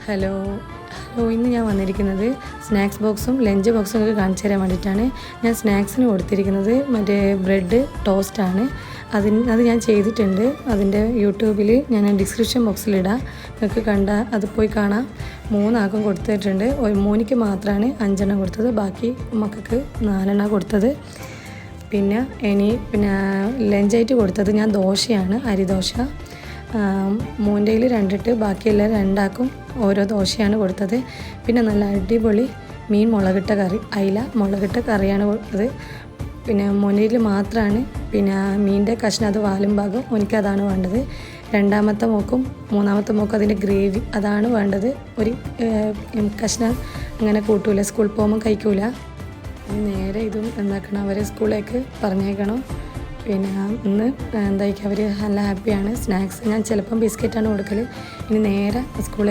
Hello ഇന്ന് ഞാൻ വന്നിരിക്കുന്നത് സ്നാക്സ് ബോക്സും ലഞ്ച് ബോക്സും ഒക്കെ കാണിച്ചു തരാൻ വേണ്ടിയിട്ടാണ്. ഞാൻ സ്നാക്സിന് കൊടുത്തിരിക്കുന്നത് മറ്റേ ബ്രെഡ് ടോസ്റ്റാണ്. അത് ഞാൻ ചെയ്തിട്ടുണ്ട്. അതിൻ്റെ യൂട്യൂബിൽ ഞാൻ ഡിസ്ക്രിപ്ഷൻ ബോക്സിലിടാം, നിങ്ങൾക്ക് അത് പോയി കാണാം. 3 ആൾക്കും കൊടുത്തിട്ടുണ്ട്. ഒരു മോനിക്ക് മാത്രമാണ് 5 എണ്ണം കൊടുത്തത്, ബാക്കി മക്കൾക്ക് 4 എണ്ണം കൊടുത്തത്. പിന്നെ ലഞ്ചായിട്ട് കൊടുത്തത് ഞാൻ ദോശയാണ്, അരിദോശ. മോൻ്റെ 2 ബാക്കിയെല്ലാം 2 ആൾക്കും ഓരോ ദോശയാണ് കൊടുത്തത്. പിന്നെ നല്ല അടിപൊളി മീൻ മുളകിട്ട കറി, അയില മുളകിട്ട കറിയാണ് കൊടുത്തത്. പിന്നെ മോനിൽ മാത്രമാണ് മീനിൻ്റെ കഷ്ണം, അത് വാലും ഭാഗം എനിക്കതാണ് വേണ്ടത്. 2ാമത്തെ മോക്കും 3ാമത്തെ മോക്കും അതിൻ്റെ ഗ്രേവി അതാണ് വേണ്ടത്. ഒരു കഷ്ണം അങ്ങനെ കൂട്ടൂല, സ്കൂളിൽ പോകുമ്പോൾ കഴിക്കൂല. നേരെ ഇതും എന്താക്കണം, അവരെ സ്കൂളിലേക്ക് പറഞ്ഞേക്കണം. ഇന്ന് എന്തായിരിക്കും അവർ നല്ല ഹാപ്പിയാണ്. സ്നാക്സ് ഞാൻ ചിലപ്പം ബിസ്ക്കറ്റാണ് കൊടുക്കൽ. ഇനി നേരെ സ്കൂളിലേക്ക്